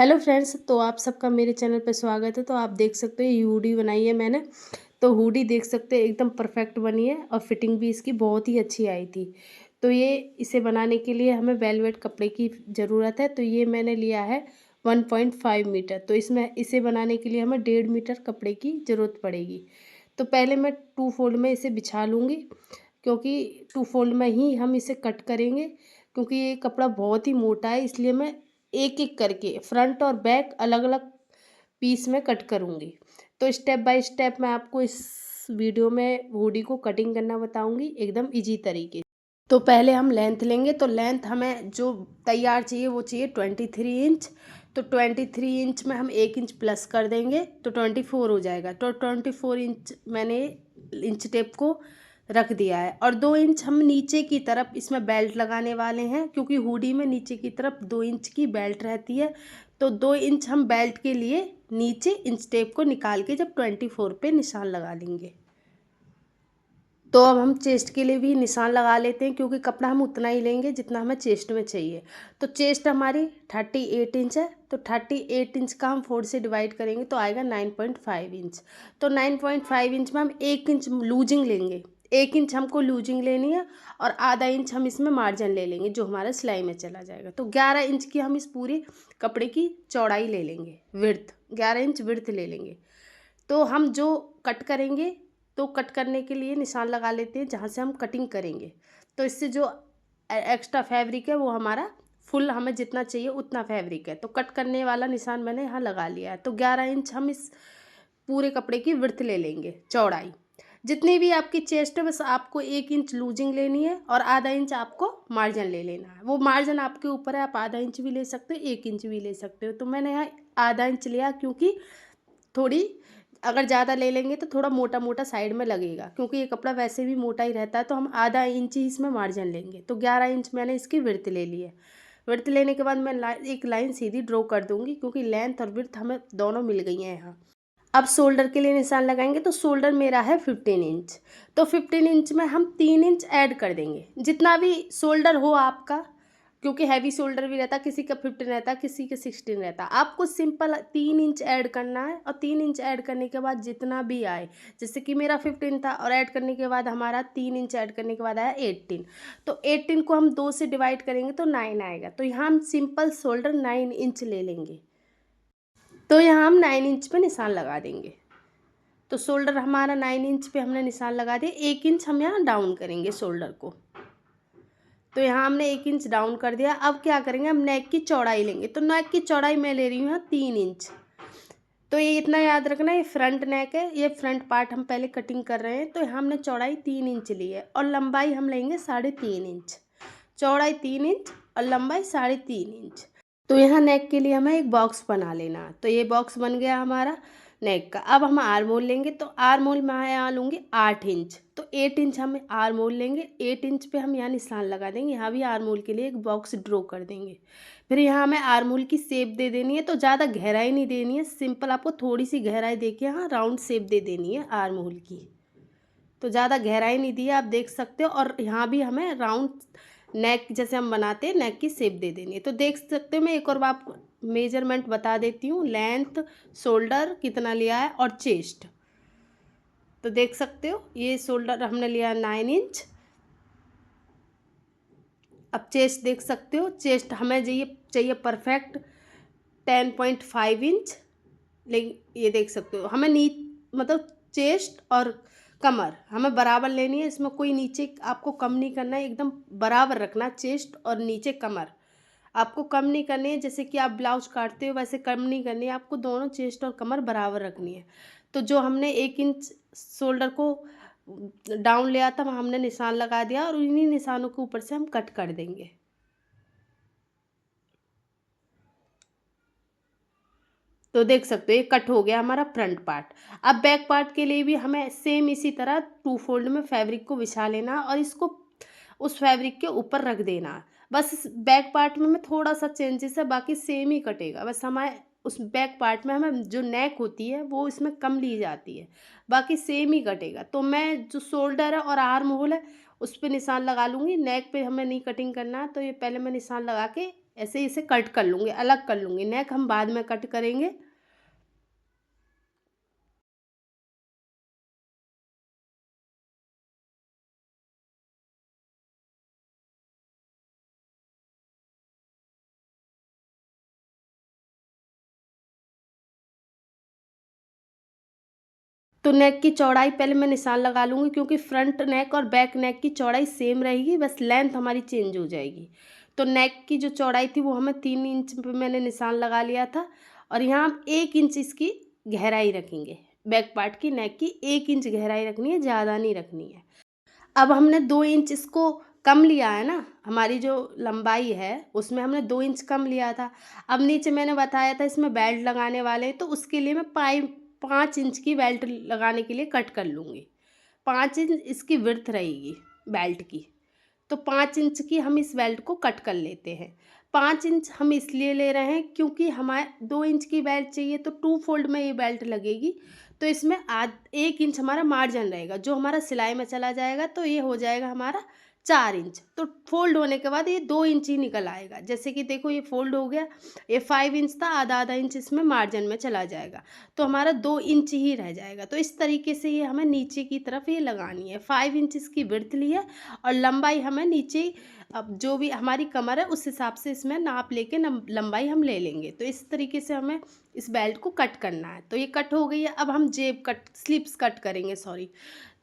Hello friends, तो आप सबका मेरे चैनल पे स्वागत है। तो आप देख सकते हो ये हुडी बनाई है मैंने। तो हुडी देख सकते हो एकदम परफेक्ट बनी है और फिटिंग भी इसकी बहुत ही अच्छी आई थी। तो ये इसे बनाने के लिए हमें वेलवेट कपड़े की ज़रूरत है। तो ये मैंने लिया है 1.5 मीटर। तो इसमें इसे बनाने के लिए हमें 1.5 मीटर कपड़े की ज़रूरत पड़ेगी। तो पहले मैं 2 फोल्ड में इसे बिछा लूँगी, क्योंकि 2 फोल्ड में ही हम इसे कट करेंगे। क्योंकि ये कपड़ा बहुत ही मोटा है, इसलिए मैं एक एक करके फ्रंट और बैक अलग अलग पीस में कट करूँगी। तो स्टेप बाय स्टेप मैं आपको इस वीडियो में हुडी को कटिंग करना बताऊँगी एकदम इजी तरीके से। तो पहले हम लेंथ लेंगे। तो लेंथ हमें जो तैयार चाहिए वो चाहिए 23 इंच। तो 23 इंच में हम 1 इंच प्लस कर देंगे तो 24 हो जाएगा। तो 24 इंच मैंने इंच टेप को रख दिया है। और 2 इंच हम नीचे की तरफ इसमें बेल्ट लगाने वाले हैं, क्योंकि हुडी में नीचे की तरफ 2 इंच की बेल्ट रहती है। तो 2 इंच हम बेल्ट के लिए नीचे इंच टेप को निकाल के जब 24 पे निशान लगा लेंगे। तो अब हम चेस्ट के लिए भी निशान लगा लेते हैं, क्योंकि कपड़ा हम उतना ही लेंगे जितना हमें चेस्ट में चाहिए। तो चेस्ट हमारी 38 इंच है। तो 38 इंच का हम 4 से डिवाइड करेंगे तो आएगा 9.5 इंच। तो 9.5 इंच में हम 1 इंच लूजिंग लेंगे। 1 इंच हमको लूजिंग लेनी है और आधा इंच हम इसमें मार्जिन ले लेंगे, जो हमारा सिलाई में चला जाएगा। तो 11 इंच की हम इस पूरे कपड़े की चौड़ाई ले लेंगे, विड्थ 11 इंच विड्थ ले लेंगे। तो हम जो कट करेंगे, तो कट करने के लिए निशान लगा लेते हैं जहाँ से हम कटिंग करेंगे। तो इससे जो एक्स्ट्रा फैब्रिक है वो हमारा फुल हमें जितना चाहिए उतना फैब्रिक है। तो कट करने वाला निशान मैंने यहाँ लगा लिया है। तो 11 इंच हम इस पूरे कपड़े की विड्थ ले लेंगे, चौड़ाई जितनी भी आपकी चेस्ट है, बस आपको 1 इंच लूजिंग लेनी है और आधा इंच आपको मार्जिन ले लेना है। वो मार्जिन आपके ऊपर है, आप आधा इंच भी ले सकते हो, 1 इंच भी ले सकते हो। तो मैंने यहाँ आधा इंच लिया, क्योंकि थोड़ी अगर ज़्यादा ले लेंगे तो थोड़ा मोटा मोटा साइड में लगेगा, क्योंकि ये कपड़ा वैसे भी मोटा ही रहता है। तो हम आधा इंच ही इसमें मार्जिन लेंगे। तो 11 इंच मैंने इसकी विड्थ ले ली है। विड्थ लेने के बाद मैं एक लाइन सीधी ड्रॉ कर दूंगी, क्योंकि लेंथ और विड्थ हमें दोनों मिल गई हैं यहाँ। अब शोल्डर के लिए निशान लगाएंगे। तो शोल्डर मेरा है 15 इंच। तो 15 इंच में हम 3 इंच ऐड कर देंगे, जितना भी शोल्डर हो आपका, क्योंकि हैवी शोल्डर भी रहता, किसी का 15 रहता, किसी का 16 रहता। आपको सिंपल 3 इंच ऐड करना है और 3 इंच ऐड करने के बाद जितना भी आए, जैसे कि मेरा 15 था और ऐड करने के बाद हमारा 3 इंच ऐड करने के बाद आया 18। तो 18 को हम 2 से डिवाइड करेंगे तो 9 आएगा। तो यहाँ हम सिंपल शोल्डर 9 इंच ले लेंगे। तो यहाँ हम 9 इंच पे निशान लगा देंगे। तो शोल्डर हमारा 9 इंच पे हमने निशान लगा दिया। 1 इंच हम यहाँ डाउन करेंगे शोल्डर को। तो यहाँ हमने 1 इंच डाउन कर दिया। अब क्या करेंगे, हम नेक की चौड़ाई लेंगे। तो नेक की चौड़ाई मैं ले रही हूँ यहाँ 3 इंच। तो ये इतना याद रखना, ये फ्रंट नेक है, ये फ्रंट पार्ट हम पहले कटिंग कर रहे हैं। तो यहाँ हमने चौड़ाई 3 इंच ली है और लंबाई हम लेंगे 3.5 इंच। चौड़ाई 3 इंच और लंबाई 3.5 इंच। तो यहाँ नेक के लिए हमें एक बॉक्स बना लेना। तो ये बॉक्स बन गया हमारा नेक का। अब हम आर्म होल लेंगे। तो आर्म होल मैं यहाँ लूँगी 8 इंच। तो 8 इंच हम आर्म होल लेंगे। 8 इंच पे हम यहाँ निशान लगा देंगे। यहाँ भी आर्म होल के लिए एक बॉक्स ड्रॉ कर देंगे। फिर यहाँ हमें आर्म होल की शेप दे देनी है। तो ज़्यादा गहराई नहीं देनी है, सिंपल आपको थोड़ी सी गहराई दे के यहाँ राउंड शेप दे देनी है आर्म होल की। तो ज़्यादा गहराई नहीं दी है, आप देख सकते हो। और यहाँ भी हमें राउंड नेक जैसे हम बनाते हैं नेक की शेप दे देनी है। तो देख सकते हो, मैं एक और आपको मेजरमेंट बता देती हूँ। लेंथ, शोल्डर कितना लिया है और चेस्ट। तो देख सकते हो, ये शोल्डर हमने लिया 9 इंच। अब चेस्ट देख सकते हो, चेस्ट हमें चाहिए परफेक्ट 10.5 इंच। लेकिन ये देख सकते हो, हमें मतलब चेस्ट और कमर हमें बराबर लेनी है। इसमें कोई नीचे आपको कम नहीं करना है, एकदम बराबर रखना। चेस्ट और नीचे कमर आपको कम नहीं करनी है, जैसे कि आप ब्लाउज काटते हो वैसे कम नहीं करनी है आपको। दोनों चेस्ट और कमर बराबर रखनी है। तो जो हमने 1 इंच शोल्डर को डाउन लिया था वहाँ हमने निशान लगा दिया और उन्हीं निशानों के ऊपर से हम कट कर देंगे। तो देख सकते हो ये कट हो गया हमारा फ्रंट पार्ट। अब बैक पार्ट के लिए भी हमें सेम इसी तरह 2 फोल्ड में फैब्रिक को बिछा लेना और इसको उस फैब्रिक के ऊपर रख देना। बस इस बैक पार्ट में हमें थोड़ा सा चेंजेस है, बाकी सेम ही कटेगा। बस हमारे उस बैक पार्ट में हमें जो नेक होती है वो इसमें कम ली जाती है, बाकी सेम ही कटेगा। तो मैं जो शोल्डर है और आर्म होल है उस पर निशान लगा लूँगी। नेक पे हमें नहीं कटिंग करना है, तो ये पहले मैं निशान लगा के ऐसे इसे कट कर लूँगी, अलग कर लूँगी। नेक हम बाद में कट करेंगे। तो नेक की चौड़ाई पहले मैं निशान लगा लूँगी, क्योंकि फ्रंट नेक और बैक नेक की चौड़ाई सेम रहेगी, बस लेंथ हमारी चेंज हो जाएगी। तो नेक की जो चौड़ाई थी वो हमें 3 इंच पे मैंने निशान लगा लिया था, और यहाँ हम 1 इंच इसकी गहराई रखेंगे। बैक पार्ट की नेक की 1 इंच गहराई रखनी है, ज़्यादा नहीं रखनी है। अब हमने 2 इंच इसको कम लिया है ना, हमारी जो लंबाई है उसमें हमने 2 इंच कम लिया था। अब नीचे मैंने बताया था इसमें बेल्ट लगाने वाले हैं, तो उसके लिए मैं 5 इंच की बेल्ट लगाने के लिए कट कर लूँगी। 5 इंच इसकी विड्थ रहेगी बेल्ट की। तो 5 इंच की हम इस बेल्ट को कट कर लेते हैं। 5 इंच हम इसलिए ले रहे हैं क्योंकि हमारे 2 इंच की बेल्ट चाहिए, तो 2 फोल्ड में ये बेल्ट लगेगी। तो इसमें 1 इंच हमारा मार्जिन रहेगा, जो हमारा सिलाई में चला जाएगा, तो ये हो जाएगा हमारा 4 इंच। तो फोल्ड होने के बाद ये 2 इंच ही निकल आएगा। जैसे कि देखो ये फोल्ड हो गया, ये 5 इंच था, आधा आधा इंच इसमें मार्जिन में चला जाएगा, तो हमारा 2 इंच ही रह जाएगा। तो इस तरीके से ये हमें नीचे की तरफ ये लगानी है। 5 इंच इसकी विड्थ ली है, और लंबाई हमें नीचे, अब जो भी हमारी कमर है उस हिसाब से इसमें नाप लेके लंबाई हम ले लेंगे। तो इस तरीके से हमें इस बेल्ट को कट करना है। तो ये कट हो गई है। अब हम जेब कट, स्लीव्स कट करेंगे, सॉरी।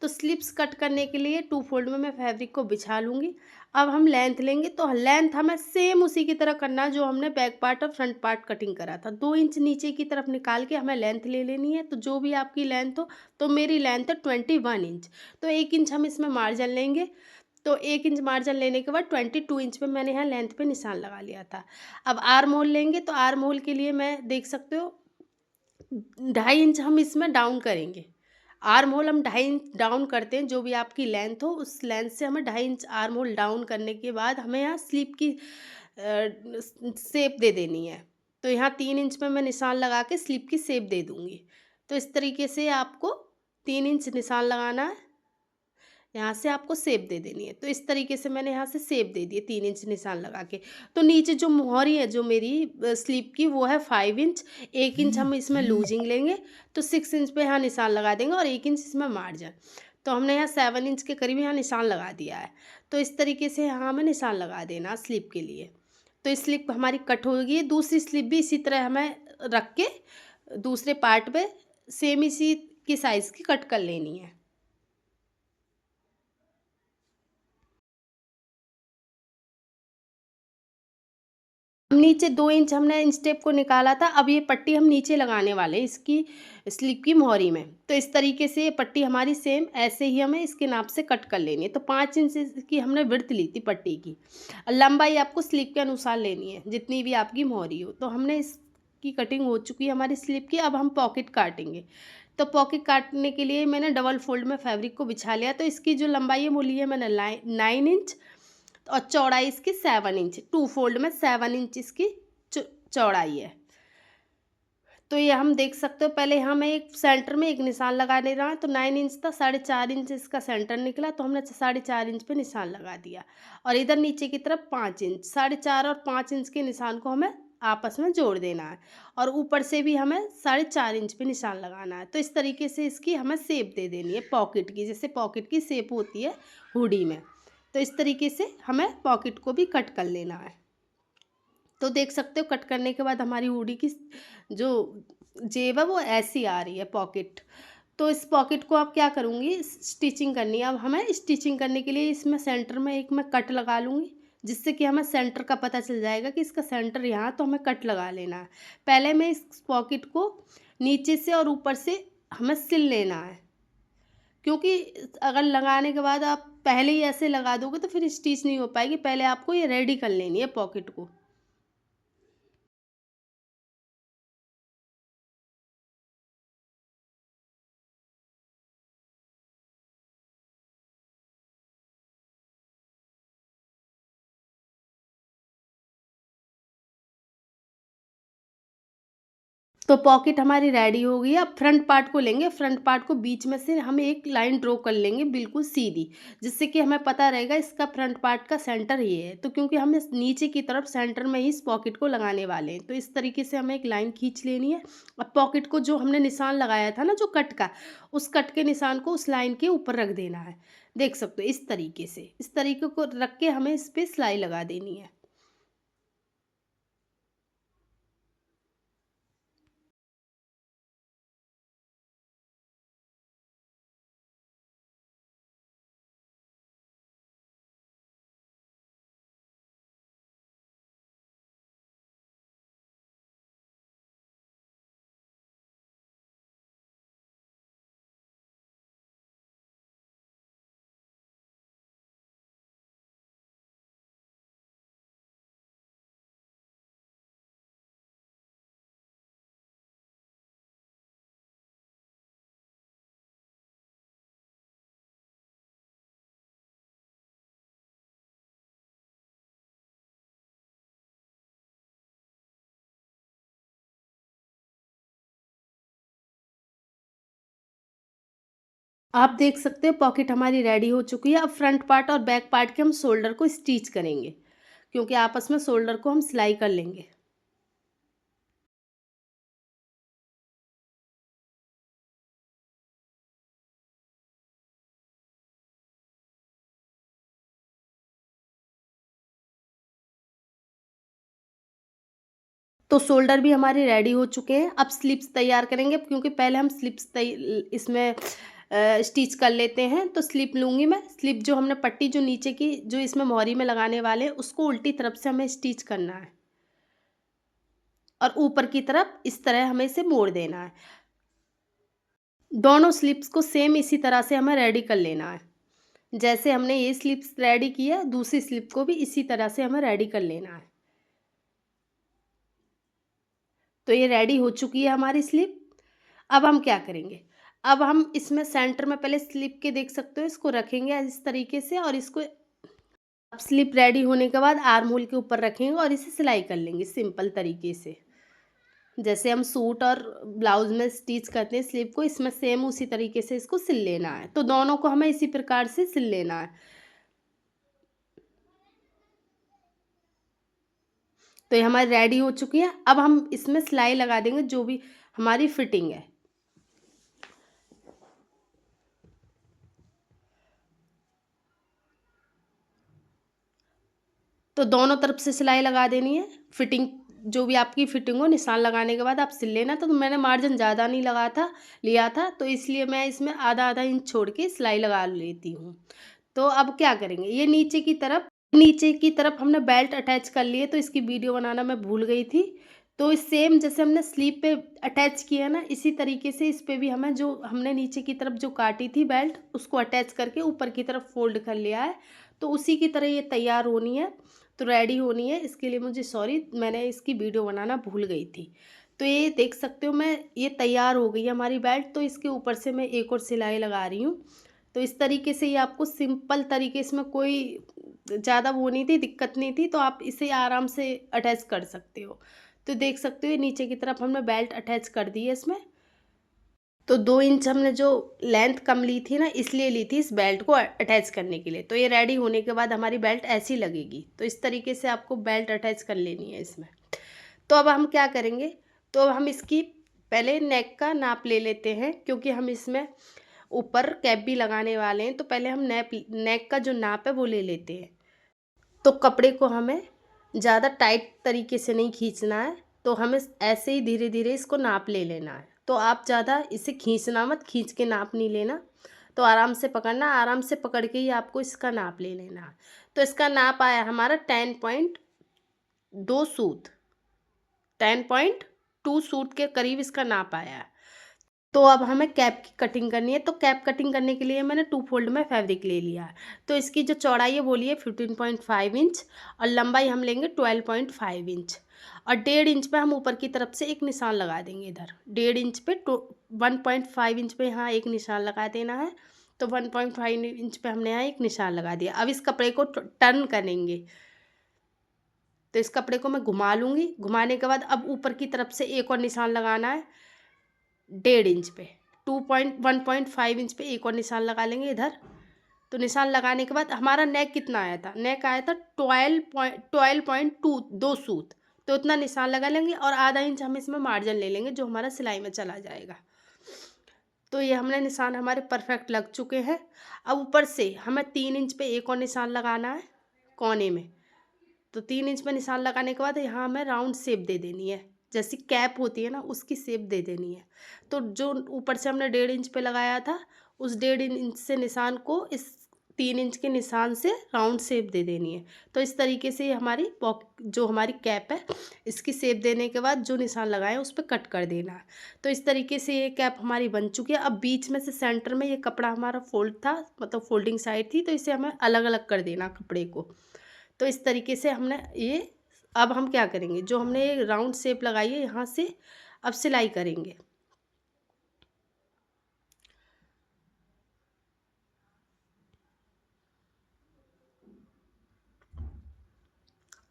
तो स्लीव्स कट करने के लिए 2 फोल्ड में मैं फैब्रिक को बिछा लूँगी। अब हम लेंथ लेंगे, तो लेंथ हमें सेम उसी की तरह करना है जो हमने बैक पार्ट और फ्रंट पार्ट कटिंग करा था। 2 इंच नीचे की तरफ निकाल के हमें लेंथ ले लेनी है। तो जो भी आपकी लेंथ हो, तो मेरी लेंथ है 21 इंच, तो 1 इंच हम इसमें मार्जिन लेंगे। तो 1 इंच मार्जिन लेने के बाद 22 इंच पे मैंने यहाँ लेंथ पे निशान लगा लिया था। अब आर्म होल लेंगे, तो आर्म होल के लिए मैं देख सकते हो 2.5 इंच हम इसमें डाउन करेंगे। आर्म होल हम 2.5 इंच डाउन करते हैं, जो भी आपकी लेंथ हो उस लेंथ से हमें 2.5 इंच आर्म होल डाउन करने के बाद हमें यहाँ स्लीव की शेप दे देनी है। तो यहाँ 3 इंच में मैं निशान लगा के स्लीव की शेप दे दूँगी। तो इस तरीके से आपको 3 इंच निशान लगाना है, यहाँ से आपको शेप दे देनी है। तो इस तरीके से मैंने यहाँ से शेप दे दी है 3 इंच निशान लगा के। तो नीचे जो मोहरी है जो मेरी स्लीव की, वो है 5 इंच। 1 इंच हम इसमें लूजिंग लेंगे, तो 6 इंच पे यहाँ निशान लगा देंगे, और 1 इंच इसमें मार्जिन। तो हमने यहाँ 7 इंच के करीब यहाँ निशान लगा दिया है। तो इस तरीके से यहाँ हमें निशान लगा देना स्लीव के लिए। तो इस स्लीव हमारी कट होगी। दूसरी स्लीव भी इसी तरह हमें रख के दूसरे पार्ट पे सेम इसी की साइज़ की कट कर लेनी है। नीचे 2 इंच हमने इंच टेप को निकाला था। अब ये पट्टी हम नीचे लगाने वाले हैं इसकी स्लीव की मोहरी में। तो इस तरीके से ये पट्टी हमारी सेम ऐसे ही हमें इसके नाप से कट कर लेनी है। तो 5 इंच की हमने विड्थ ली थी पट्टी की। लंबाई आपको स्लीव के अनुसार लेनी है, जितनी भी आपकी मोहरी हो। तो हमने इसकी कटिंग हो चुकी है हमारी स्लीव की। अब हम पॉकेट काटेंगे। तो पॉकेट काटने के लिए मैंने डबल फोल्ड में फैब्रिक को बिछा लिया। तो इसकी जो लंबाई है वो ली है मैंने 9 इंच, और चौड़ाई इसकी 7 इंच। 2 फोल्ड में 7 इंच इसकी चौड़ाई है। तो ये हम देख सकते हो, पहले हमें एक सेंटर में एक निशान लगा देना है। तो 9 इंच था, 4.5 इंच इसका सेंटर निकला, तो हमने 4.5 इंच पे निशान लगा दिया। और इधर नीचे की तरफ 5 इंच, 4.5 और 5 इंच के निशान को हमें आपस में जोड़ देना है। और ऊपर से भी हमें 4.5 इंच पे निशान लगाना है। तो इस तरीके से इसकी हमें शेप दे देनी है पॉकेट की, जैसे पॉकेट की शेप होती है हुडी में। तो इस तरीके से हमें पॉकेट को भी कट कर लेना है। तो देख सकते हो कट करने के बाद हमारी हुडी की जो जेब है वो ऐसी आ रही है पॉकेट। तो इस पॉकेट को आप क्या करूँगी, स्टिचिंग करनी है। अब हमें स्टिचिंग करने के लिए इसमें सेंटर में एक मैं कट लगा लूँगी, जिससे कि हमें सेंटर का पता चल जाएगा कि इसका सेंटर यहाँ, तो हमें कट लगा लेना है। पहले मैं इस पॉकेट को नीचे से और ऊपर से हमें सिल लेना है, क्योंकि अगर लगाने के बाद आप पहले ही ऐसे लगा दोगे तो फिर स्टिच नहीं हो पाएगी। पहले आपको ये रेडी कर लेनी है पॉकेट को। तो पॉकेट हमारी रेडी हो गई है। अब फ्रंट पार्ट को लेंगे, फ्रंट पार्ट को बीच में से हम एक लाइन ड्रॉ कर लेंगे बिल्कुल सीधी, जिससे कि हमें पता रहेगा इसका फ्रंट पार्ट का सेंटर ये है। तो क्योंकि हम इस नीचे की तरफ सेंटर में ही इस पॉकेट को लगाने वाले हैं, तो इस तरीके से हमें एक लाइन खींच लेनी है। अब पॉकेट को जो हमने निशान लगाया था ना, जो कट का, उस कट के निशान को उस लाइन के ऊपर रख देना है। देख सकते हो इस तरीके से, इस तरीके को रख के हमें इस पर सिलाई लगा देनी है। आप देख सकते हो पॉकेट हमारी रेडी हो चुकी है। अब फ्रंट पार्ट और बैक पार्ट के हम शोल्डर को स्टिच करेंगे, क्योंकि आपस में शोल्डर को हम सिलाई कर लेंगे। तो शोल्डर भी हमारे रेडी हो चुके हैं। अब स्लिप्स तैयार करेंगे, क्योंकि पहले हम स्लिप्स इसमें स्टिच कर लेते हैं। तो स्लिप लूँगी मैं, स्लिप जो हमने पट्टी जो नीचे की जो इसमें मोहरी में लगाने वाले हैं, उसको उल्टी तरफ से हमें स्टिच करना है और ऊपर की तरफ इस तरह हमें इसे मोड़ देना है। दोनों स्लिप्स को सेम इसी तरह से हमें रेडी कर लेना है। जैसे हमने ये स्लिप्स रेडी किया, दूसरी स्लिप को भी इसी तरह से हमें रेडी कर लेना है। तो ये रेडी हो चुकी है हमारी स्लिप। अब हम क्या करेंगे, अब हम इसमें सेंटर में पहले स्लिप के देख सकते हो, इसको रखेंगे इस तरीके से और इसको, अब स्लिप रेडी होने के बाद आर्म होल के ऊपर रखेंगे और इसे सिलाई कर लेंगे सिंपल तरीके से। जैसे हम सूट और ब्लाउज में स्टिच करते हैं स्लिप को, इसमें सेम उसी तरीके से इसको सिल लेना है। तो दोनों को हमें इसी प्रकार से सिल लेना है। तो ये हमारी रेडी हो चुकी है। अब हम इसमें सिलाई लगा देंगे जो भी हमारी फिटिंग है। तो दोनों तरफ से सिलाई लगा देनी है। फिटिंग जो भी आपकी फिटिंग हो, निशान लगाने के बाद आप सिल लेना। तो मैंने मार्जिन ज़्यादा नहीं लगा था लिया था, तो इसलिए मैं इसमें आधा आधा इंच छोड़ के सिलाई लगा लेती हूँ। तो अब क्या करेंगे, ये नीचे की तरफ हमने बेल्ट अटैच कर लिए, तो इसकी वीडियो बनाना मैं भूल गई थी। तो इस सेम जैसे हमने स्लीव पे अटैच किया ना, इसी तरीके से इस पे भी हमें जो हमने नीचे की तरफ जो काटी थी बेल्ट, उसको अटैच करके ऊपर की तरफ फोल्ड कर लिया है। तो उसी की तरह ये तैयार होनी है, तो रेडी होनी है। इसके लिए मुझे सॉरी, मैंने इसकी वीडियो बनाना भूल गई थी। तो ये देख सकते हो, मैं ये तैयार हो गई है हमारी बेल्ट। तो इसके ऊपर से मैं एक और सिलाई लगा रही हूँ। तो इस तरीके से ये आपको सिंपल तरीके, इसमें कोई ज़्यादा वो नहीं थी, दिक्कत नहीं थी, तो आप इसे आराम से अटैच कर सकते हो। तो देख सकते हो ये नीचे की तरफ हमने बेल्ट अटैच कर दी है इसमें। तो 2 इंच हमने जो लेंथ कम ली थी ना, इसलिए ली थी इस बेल्ट को अटैच करने के लिए। तो ये रेडी होने के बाद हमारी बेल्ट ऐसी लगेगी। तो इस तरीके से आपको बेल्ट अटैच कर लेनी है इसमें। तो अब हम क्या करेंगे, तो अब हम इसकी पहले नेक का नाप ले लेते हैं, क्योंकि हम इसमें ऊपर कैप भी लगाने वाले हैं। तो पहले हम नेक का जो नाप है वो ले लेते हैं। तो कपड़े को हमें ज़्यादा टाइट तरीके से नहीं खींचना है, तो हमें ऐसे ही धीरे धीरे इसको नाप ले लेना है। तो आप ज़्यादा इसे खींचना मत, खींच के नाप नहीं लेना। तो आराम से पकड़ना, आराम से पकड़ के ही आपको इसका नाप ले लेना है। तो इसका नाप आया हमारा 10.2 सूत, 10.2 सूत के करीब इसका नाप आया है। तो अब हमें कैप की कटिंग करनी है। तो कैप कटिंग करने के लिए मैंने 2 फोल्ड में फैब्रिक ले लिया है। तो इसकी जो चौड़ाई है वो लिए 15.5 इंच और लंबाई हम लेंगे 12.5 इंच। और 1.5 इंच पे हम ऊपर की तरफ से एक निशान लगा देंगे इधर। 1.5 इंच पे 1.5 इंच पे यहाँ एक निशान लगा देना है। तो 1.5 इंच पे हमने यहाँ एक निशान लगा दिया। अब इस कपड़े को टर्न करेंगे। तो इस कपड़े को मैं घुमा लूँगी। घुमाने के बाद अब ऊपर की तरफ से एक और निशान लगाना है 1.5 इंच पे, 1.5 इंच पे एक और निशान लगा लेंगे इधर। तो निशान लगाने के बाद हमारा नेक कितना आया था, नेक आया था 12.2 2 सूत। तो उतना निशान लगा लेंगे और आधा इंच हम इसमें मार्जिन ले लेंगे जो हमारा सिलाई में चला जाएगा। तो ये हमने निशान हमारे परफेक्ट लग चुके हैं। अब ऊपर से हमें 3 इंच पे एक और निशान लगाना है कोने में। तो 3 इंच पे निशान लगाने के बाद यहाँ हमें राउंड शेप दे देनी है, जैसी कैप होती है ना उसकी शेप दे देनी है। तो जो ऊपर से हमने 1.5 इंच पे लगाया था उस 1.5 इंच से निशान को इस 3 इंच के निशान से राउंड शेप दे देनी है। तो इस तरीके से हमारी जो हमारी कैप है इसकी शेप देने के बाद जो निशान लगाए उस पर कट कर देना है। तो इस तरीके से ये कैप हमारी बन चुकी है। अब बीच में से सेंटर में ये कपड़ा हमारा फोल्ड था, मतलब फोल्डिंग साइड थी, तो इसे हमें अलग अलग कर देना कपड़े को। तो इस तरीके से हमने ये, अब हम क्या करेंगे, जो हमने ये राउंड शेप लगाई है यहाँ से अब सिलाई करेंगे।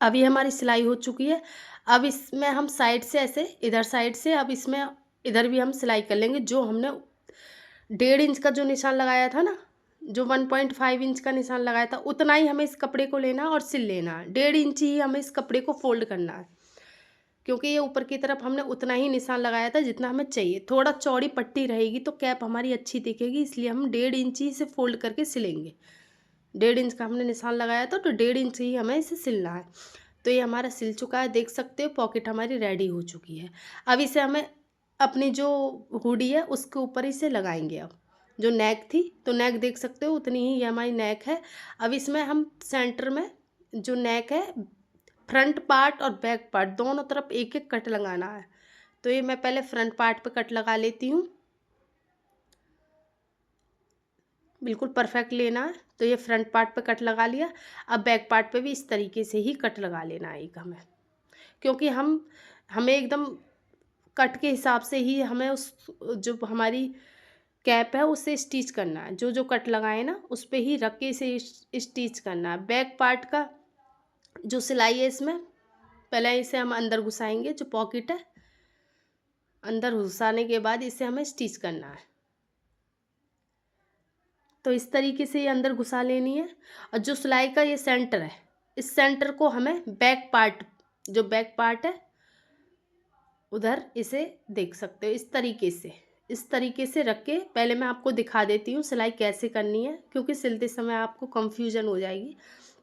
अब ये हमारी सिलाई हो चुकी है। अब इसमें हम साइड से ऐसे इधर साइड से अब इसमें इधर भी हम सिलाई कर लेंगे। जो हमने 1.5 इंच का जो निशान लगाया था ना, जो 1.5 इंच का निशान लगाया था उतना ही हमें इस कपड़े को लेना और सिल लेना है। 1.5 इंच ही हमें इस कपड़े को फोल्ड करना है, क्योंकि ये ऊपर की तरफ हमने उतना ही निशान लगाया था जितना हमें चाहिए। थोड़ा चौड़ी पट्टी रहेगी तो कैप हमारी अच्छी दिखेगी, इसलिए हम 1.5 इंच ही इसे फोल्ड करके सिलेंगे। 1.5 इंच का हमने निशान लगाया था तो 1.5 इंच ही हमें इसे सिलना है। तो ये हमारा सिल चुका है, देख सकते हो पॉकेट हमारी रेडी हो चुकी है। अब इसे हमें अपनी जो हुडी है उसके ऊपर इसे लगाएंगे। अब जो नेक थी तो नेक देख सकते हो उतनी ही ये हमारी नेक है। अब इसमें हम सेंटर में जो नेक है फ्रंट पार्ट और बैक पार्ट दोनों तरफ एक एक कट लगाना है। तो ये मैं पहले फ्रंट पार्ट पे कट लगा लेती हूँ, बिल्कुल परफेक्ट लेना है। तो ये फ्रंट पार्ट पे कट लगा लिया। अब बैक पार्ट पे भी इस तरीके से ही कट लगा लेना है एक हमें, क्योंकि हमें एकदम कट के हिसाब से ही हमें उस जो हमारी कैप है उससे स्टिच करना है। जो जो कट लगाए ना उस पे ही रख के इसे स्टिच करना है। बैक पार्ट का जो सिलाई है इसमें पहले इसे हम अंदर घुसाएंगे, जो पॉकेट है अंदर घुसाने के बाद इसे हमें स्टिच करना है। तो इस तरीके से ये अंदर घुसा लेनी है। और जो सिलाई का ये सेंटर है इस सेंटर को हमें बैक पार्ट, जो बैक पार्ट है उधर इसे देख सकते हो इस तरीके से रख के पहले मैं आपको दिखा देती हूँ सिलाई कैसे करनी है, क्योंकि सिलते समय आपको कंफ्यूजन हो जाएगी।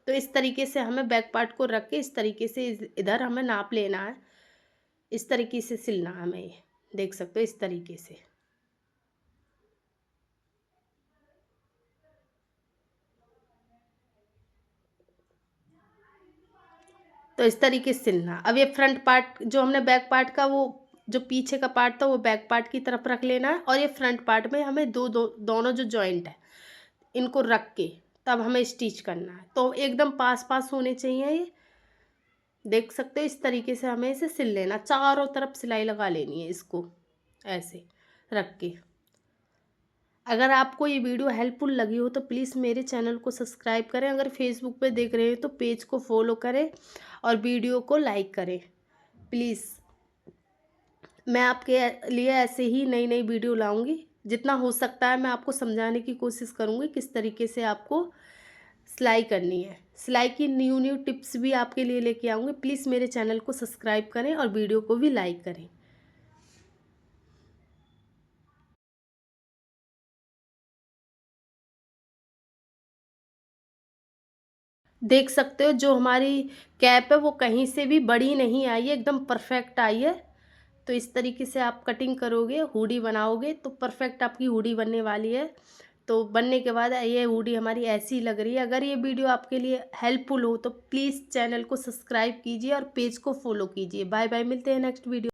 तो इस तरीके से हमें बैक पार्ट को रख के इस तरीके से इधर हमें नाप लेना है। इस तरीके से सिलना है हमें, ये देख सकते हो इस तरीके से। तो इस तरीके से सिलना। अब ये फ्रंट पार्ट जो हमने बैक पार्ट का वो जो पीछे का पार्ट था वो बैक पार्ट की तरफ रख लेना है, और ये फ्रंट पार्ट में हमें दोनों जो जॉइंट है इनको रख के तब हमें स्टिच करना है। तो एकदम पास पास होने चाहिए ये, देख सकते हो इस तरीके से हमें इसे सिल लेना। चारों तरफ सिलाई लगा लेनी है इसको ऐसे रख के। अगर आपको ये वीडियो हेल्पफुल लगी हो तो प्लीज़ मेरे चैनल को सब्सक्राइब करें। अगर फेसबुक पे देख रहे हैं तो पेज को फॉलो करें और वीडियो को लाइक करें प्लीज़। मैं आपके लिए ऐसे ही नई नई वीडियो लाऊंगी। जितना हो सकता है मैं आपको समझाने की कोशिश करूँगी किस तरीके से आपको सिलाई करनी है। सिलाई की न्यू न्यू टिप्स भी आपके लिए लेके आऊँगी। प्लीज़ मेरे चैनल को सब्सक्राइब करें और वीडियो को भी लाइक करें। देख सकते हो जो हमारी कैप है वो कहीं से भी बड़ी नहीं आई है, एकदम परफेक्ट आई है। तो इस तरीके से आप कटिंग करोगे, हुडी बनाओगे तो परफेक्ट आपकी हुडी बनने वाली है। तो बनने के बाद ये हुडी हमारी ऐसी लग रही है। अगर ये वीडियो आपके लिए हेल्पफुल हो तो प्लीज़ चैनल को सब्सक्राइब कीजिए और पेज को फॉलो कीजिए। बाय बाय, मिलते हैं नेक्स्ट वीडियो।